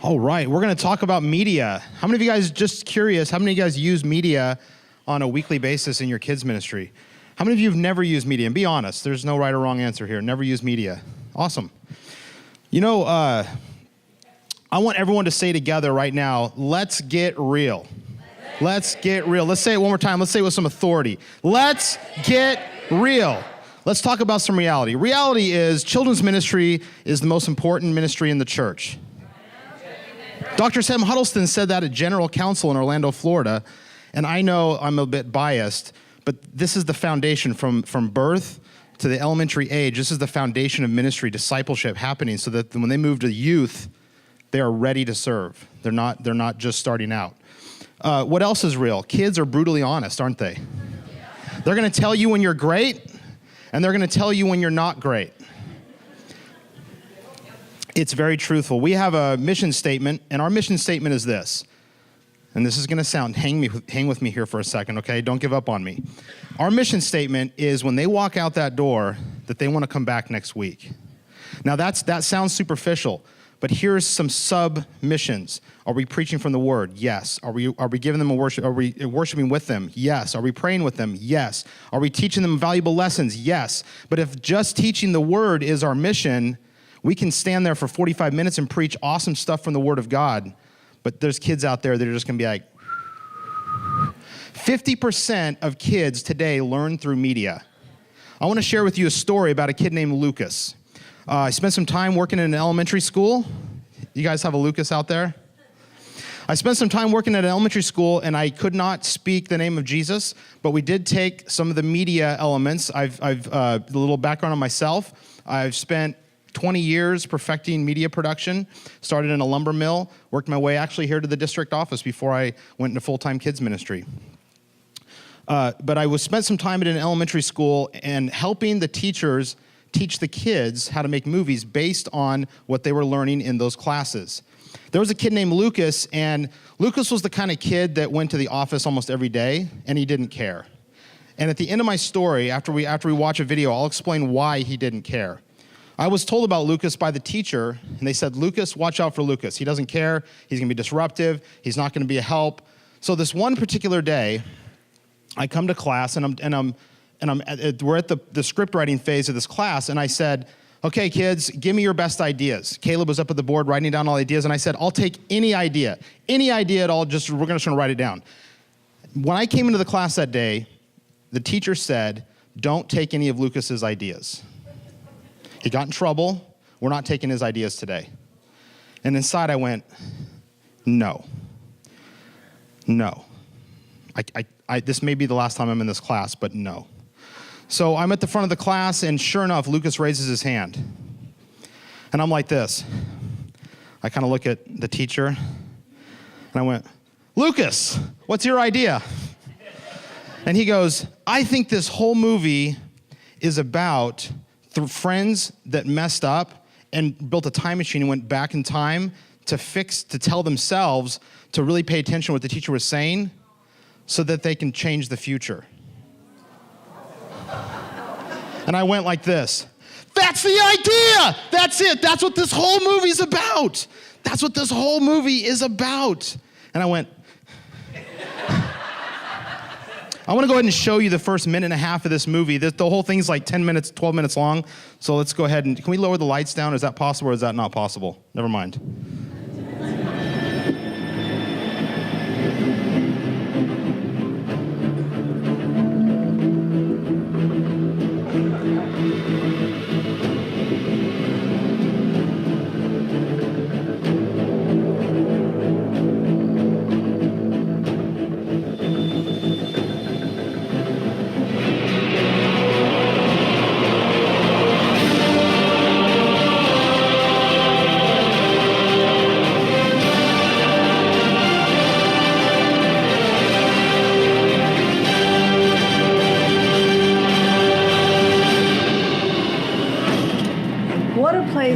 All right, we're going to talk about media. How many of you guys, just curious, how many of you guys use media on a weekly basis in your kids' ministry? How many of you have never used media? And be honest, there's no right or wrong answer here. Never used media. Awesome. You know, I want everyone to say together right now, let's get real. Let's get real. Let's say it one more time. Let's say it with some authority. Let's get real. Let's talk about some reality. Reality is children's ministry is the most important ministry in the church. Dr. Sam Huddleston said that at General Council in Orlando, Florida, and I know I'm a bit biased, but this is the foundation from birth to the elementary age. This is the foundation of ministry, discipleship happening so that when they move to youth, they are ready to serve. They're not just starting out. What else is real? Kids are brutally honest, aren't they? They're going to tell you when you're great, and they're going to tell you when you're not great. It's very truthful. We have a mission statement, and our mission statement is this. And this is going to sound, hang with me here for a second, okay? Don't give up on me. Our mission statement is when they walk out that door, that they want to come back next week. Now, that sounds superficial, but here's some sub-missions. Are we preaching from the Word? Yes. Are we giving them a worship? Are we worshiping with them? Yes. Are we praying with them? Yes. Are we teaching them valuable lessons? Yes. But if just teaching the Word is our mission, we can stand there for 45 minutes and preach awesome stuff from the Word of God, but there's kids out there that are just going to be like, 50% of kids today learn through media. I want to share with you a story about a kid named Lucas. I spent some time working in an elementary school. You guys have a Lucas out there? I spent some time working at an elementary school, and I could not speak the name of Jesus, but we did take some of the media elements. I've a little background on myself. I've spent 20 years perfecting media production, started in a lumber mill, worked my way actually here to the district office before I went into full-time kids ministry. But I spent some time at an elementary school and helping the teachers teach the kids how to make movies based on what they were learning in those classes. There was a kid named Lucas, and Lucas was the kind of kid that went to the office almost every day, and he didn't care. And at the end of my story, after we watch a video, I'll explain why he didn't care. I was told about Lucas by the teacher, and they said, Lucas, watch out for Lucas. He doesn't care. He's going to be disruptive. He's not going to be a help. So this one particular day, I come to class, and we're at the script writing phase of this class, and I said, okay, kids, give me your best ideas. Caleb was up at the board writing down all ideas, and I said, I'll take any idea at all, we're just gonna write it down. When I came into the class that day, the teacher said, don't take any of Lucas's ideas. He got in trouble. We're not taking his ideas today. And inside I went, no. This may be the last time I'm in this class, but no. So I'm at the front of the class, and sure enough, Lucas raises his hand. And I'm like this. I kind of look at the teacher, and I went, Lucas, what's your idea? And he goes, I think this whole movie is about friends that messed up and built a time machine and went back in time to tell themselves to really pay attention to what the teacher was saying so that they can change the future. And I went like this. That's the idea. That's it. That's what this whole movie's about. That's what this whole movie is about. And I went, I want to go ahead and show you the first minute and a half of this movie. The whole thing's like 10 minutes, 12 minutes long. So let's go ahead and, can we lower the lights down? Is that possible or is that not possible? Never mind.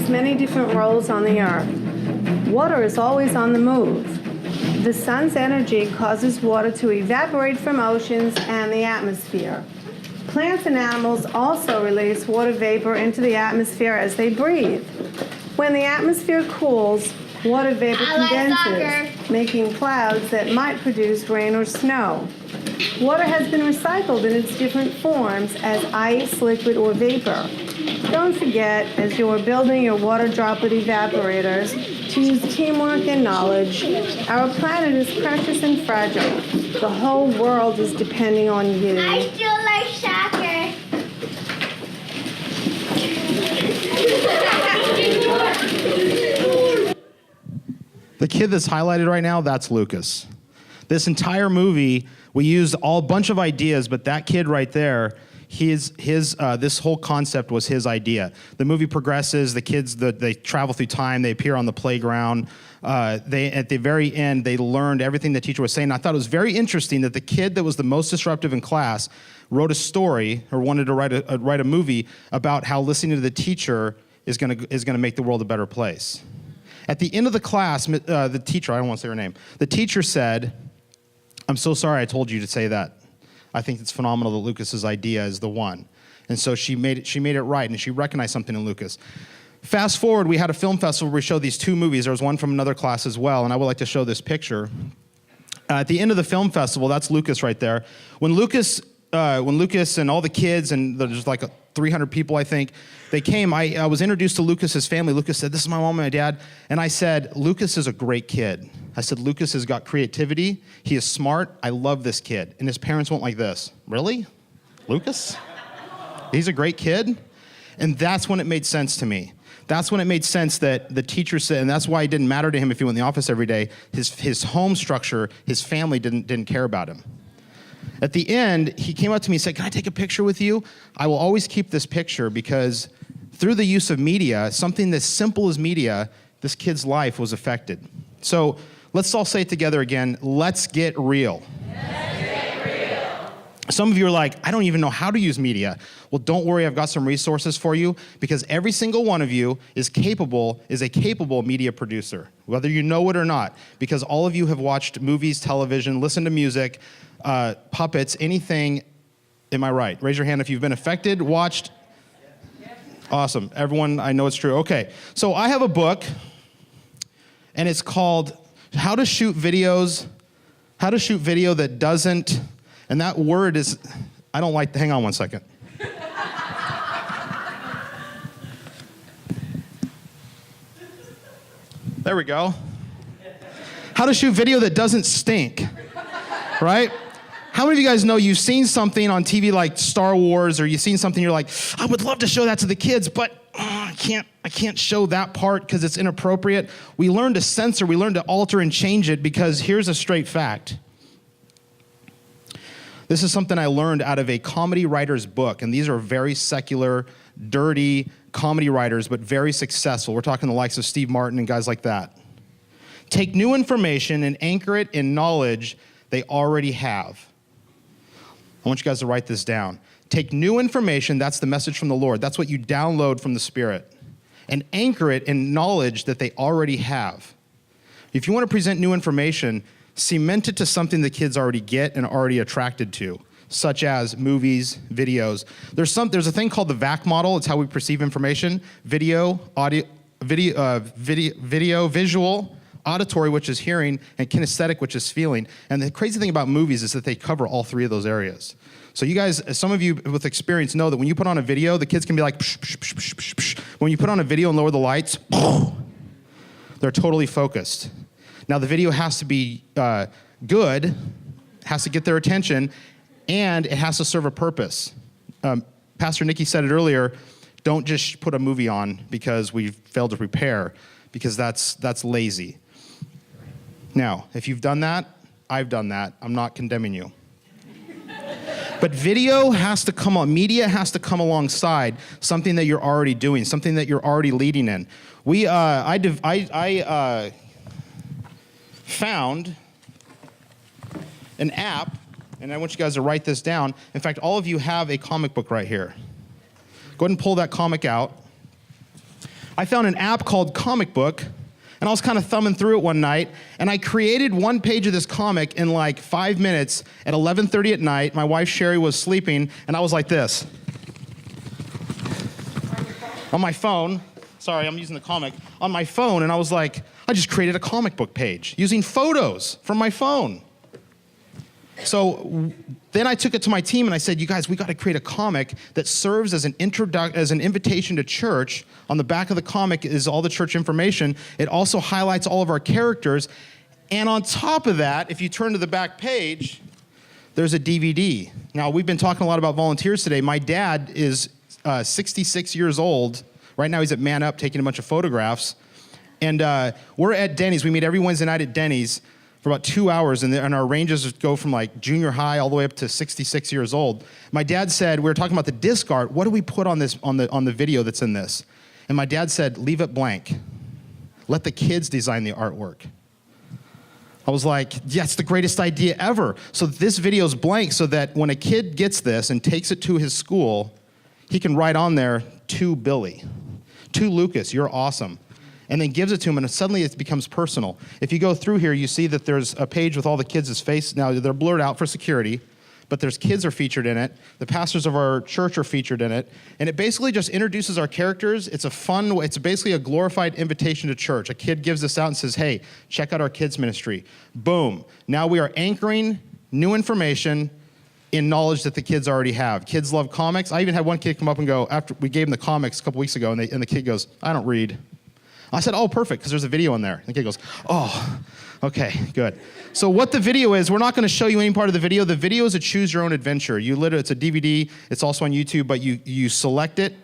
Many different roles on the earth. Water is always on the move. The sun's energy causes water to evaporate from oceans and the atmosphere. Plants and animals also release water vapor into the atmosphere as they breathe. When the atmosphere cools, Water vapor I like condenses, soccer. making clouds that might produce rain or snow. Water has been recycled in its different forms as ice, liquid, or vapor. Don't forget, as you're building your water droplet evaporators, to use teamwork and knowledge. Our planet is precious and fragile. The whole world is depending on you. I still like soccer. The kid that's highlighted right now, that's Lucas. This entire movie, we used a bunch of ideas, but that kid right there, this whole concept was his idea. The movie progresses, the kids, they travel through time, they appear on the playground. At the very end, they learned everything the teacher was saying. I thought it was very interesting that the kid that was the most disruptive in class wrote a story, or wanted to write a movie about how listening to the teacher is gonna make the world a better place. At the end of the class, the teacher, I don't want to say her name, the teacher said, "I'm so sorry I told you to say that. I think it's phenomenal that Lucas's idea is the one." And so she made it right, and she recognized something in Lucas. Fast forward, we had a film festival where we showed these two movies. There was one from another class as well, and I would like to show this picture. At the end of the film festival, that's Lucas right there. When Lucas and all the kids, and there's like 300 people, I think, they came, I was introduced to Lucas's family. Lucas said, "This is my mom and my dad." And I said, "Lucas is a great kid." I said, "Lucas has got creativity. He is smart. I love this kid." And his parents went like this, "Really? Lucas? He's a great kid?" And that's when it made sense to me. That's when it made sense that the teacher said, and that's why it didn't matter to him if he went in the office every day. His home structure, his family didn't care about him. At the end, he came up to me and said, "Can I take a picture with you?" I will always keep this picture because through the use of media, something as simple as media, this kid's life was affected. So let's all say it together again. Let's get real. Let's get real. Some of you are like, "I don't even know how to use media." Well, don't worry, I've got some resources for you, because every single one of you is a capable media producer, whether you know it or not, because all of you have watched movies, television, listened to music, puppets, anything. Am I right? Raise your hand if you've been affected, watched. Awesome. Everyone, I know it's true. Okay. So I have a book, and it's called How to Shoot Video That Doesn't, and that word is, I don't like, hang on one second. There we go. How to shoot video that doesn't stink, right? How many of you guys know you've seen something on TV like Star Wars, or you've seen something you're like, "I would love to show that to the kids, but I can't show that part because it's inappropriate." We learn to censor, we learn to alter and change it, because here's a straight fact. This is something I learned out of a comedy writer's book, and these are very secular, dirty comedy writers, but very successful. We're talking the likes of Steve Martin and guys like that. Take new information and anchor it in knowledge they already have. I want you guys to write this down. Take new information, that's the message from the Lord. That's what you download from the Spirit. And anchor it in knowledge that they already have. If you want to present new information, cement it to something the kids already get and are already attracted to, such as movies, videos. There's a thing called the VAC model. It's how we perceive information: video, audio, visual, auditory, which is hearing, and kinesthetic, which is feeling. And the crazy thing about movies is that they cover all three of those areas. So you guys, some of you with experience know that when you put on a video, the kids can be like, psh, psh, psh, psh, psh, psh. When you put on a video and lower the lights, they're totally focused. Now the video has to be good, has to get their attention, and it has to serve a purpose. Pastor Nikki said it earlier, don't just put a movie on because we failed to prepare, because that's lazy. Now, if you've done that, I've done that. I'm not condemning you. But video has to come on, media has to come alongside something that you're already doing, something that you're already leading in. I found an app, and I want you guys to write this down. In fact, all of you have a comic book right here. Go ahead and pull that comic out. I found an app called Comic Book, and I was kind of thumbing through it one night, and I created one page of this comic in like 5 minutes at 11:30 at night. My wife Sherry was sleeping, and I was like this. On my phone. Sorry, I'm using the comic. On my phone, and I was like, I just created a comic book page using photos from my phone. So then I took it to my team and I said, you guys, we got to create a comic that serves as an invitation to church. On the back of the comic is all the church information. It also highlights all of our characters. And on top of that, if you turn to the back page, there's a DVD. Now, we've been talking a lot about volunteers today. My dad is 66 years old. Right now, he's at Man Up taking a bunch of photographs. And we're at Denny's. We meet every Wednesday night at Denny's for about 2 hours, and our ranges go from like junior high all the way up to 66 years old. My dad said, we were talking about the disc art. What do we put on this on the video that's in this? And my dad said, leave it blank. Let the kids design the artwork. I was like, yeah, it's the greatest idea ever. So this video is blank so that when a kid gets this and takes it to his school, he can write on there, to Billy, to Lucas, you're awesome. And then gives it to him, and suddenly it becomes personal. If you go through here, you see that there's a page with all the kids' face. Now, they're blurred out for security, but there's kids are featured in it. The pastors of our church are featured in it. And it basically just introduces our characters. It's a fun, it's basically a glorified invitation to church. A kid gives this out and says, hey, check out our kids' ministry. Boom. Now we are anchoring new information in knowledge that the kids already have. Kids love comics. I even had one kid come up and go, after we gave him the comics a couple weeks ago, and the kid goes, I don't read. I said, oh, perfect, because there's a video in there. And the kid goes, oh, okay, good. So what the video is, we're not going to show you any part of the video. The video is a choose your own adventure. It's a DVD. It's also on YouTube, but you select it,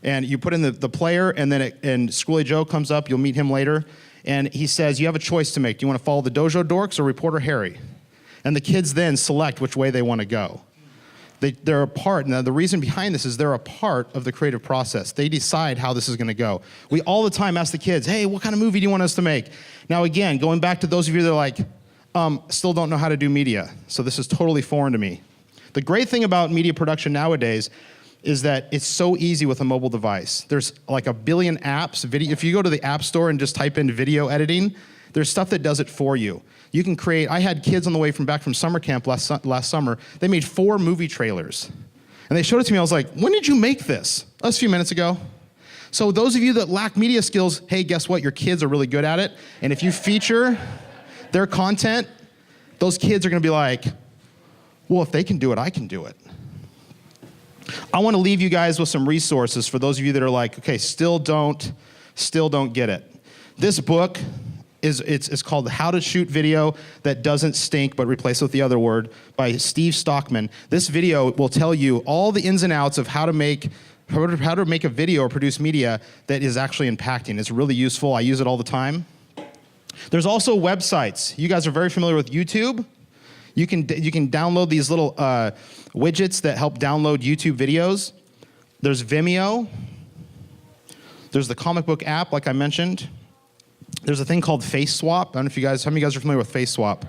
and you put in the player, and then and Schoolie Joe comes up. You'll meet him later. And he says, you have a choice to make. Do you want to follow the Dojo Dorks or Reporter Harry? And the kids then select which way they want to go. They're a part, now the reason behind this is they're a part of the creative process. They decide how this is gonna go. We all the time ask the kids, hey, what kind of movie do you want us to make? Now again, going back to those of you that are like, still don't know how to do media, so this is totally foreign to me. The great thing about media production nowadays is that it's so easy with a mobile device. There's like a billion apps. If you go to the App Store and just type in video editing, there's stuff that does it for you. You can create, I had kids on the way back from summer camp last summer. They made 4 movie trailers. And they showed it to me. I was like, when did you make this? That was a few minutes ago. So those of you that lack media skills, hey, guess what? Your kids are really good at it. And if you feature their content, those kids are going to be like, well, if they can do it, I can do it. I want to leave you guys with some resources for those of you that are like, okay, still don't get it. This book, it's called How to Shoot Video That Doesn't Stink But Replace It with the Other Word by Steve Stockman. This video will tell you all the ins and outs of how to make a video or produce media that is actually impacting. It's really useful. I use it all the time. There's also websites. You guys are very familiar with YouTube. You can download these little widgets that help download YouTube videos. There's Vimeo. There's the comic book app, like I mentioned. There's a thing called Face Swap. I don't know if how many of you guys are familiar with Face Swap?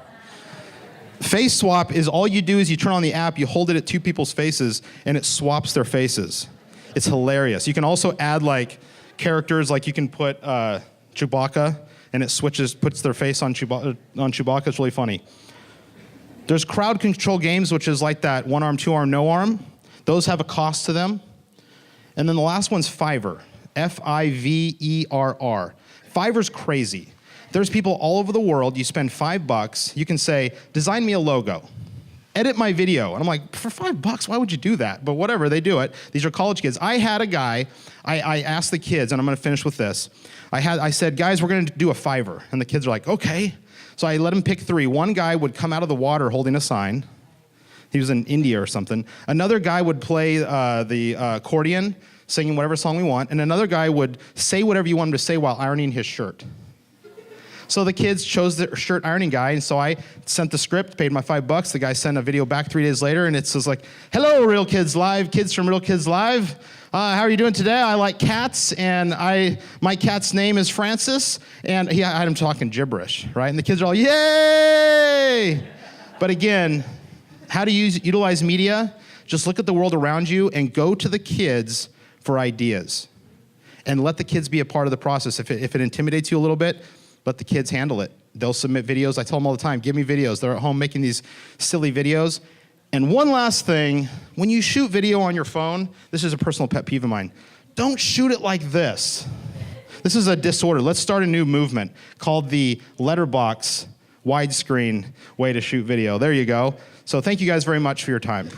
Face Swap is all you do is you turn on the app, you hold it at 2 people's faces, and it swaps their faces. It's hilarious. You can also add like characters, like you can put Chewbacca, and it puts their face on Chewbacca. It's really funny. There's crowd control games, which is like that 1 arm, 2 arm, no arm. Those have a cost to them. And then the last one's Fiverr, Fiverr. Fiverr's crazy. There's people all over the world. You spend $5. You can say, design me a logo. Edit my video. And I'm like, for $5, why would you do that? But whatever, they do it. These are college kids. I had a guy, I asked the kids, and I'm going to finish with this. I said, guys, we're going to do a Fiverr. And the kids are like, okay. So I let them pick 3. One guy would come out of the water holding a sign. He was in India or something. Another guy would play the accordion, singing whatever song we want, and another guy would say whatever you want him to say while ironing his shirt. So the kids chose the shirt ironing guy, and so I sent the script, paid my $5. The guy sent a video back 3 days later, and it says like, hello, Real Kids Live, kids from Real Kids Live. How are you doing today? I like cats, and my cat's name is Francis, and I had him talking gibberish, right? And the kids are all, yay! But again, how to utilize media, just look at the world around you and go to the kids for ideas. And let the kids be a part of the process. If it intimidates you a little bit, let the kids handle it. They'll submit videos. I tell them all the time, give me videos. They're at home making these silly videos. And one last thing, when you shoot video on your phone, this is a personal pet peeve of mine, don't shoot it like this. This is a disorder. Let's start a new movement called the letterbox widescreen way to shoot video. There you go. So thank you guys very much for your time.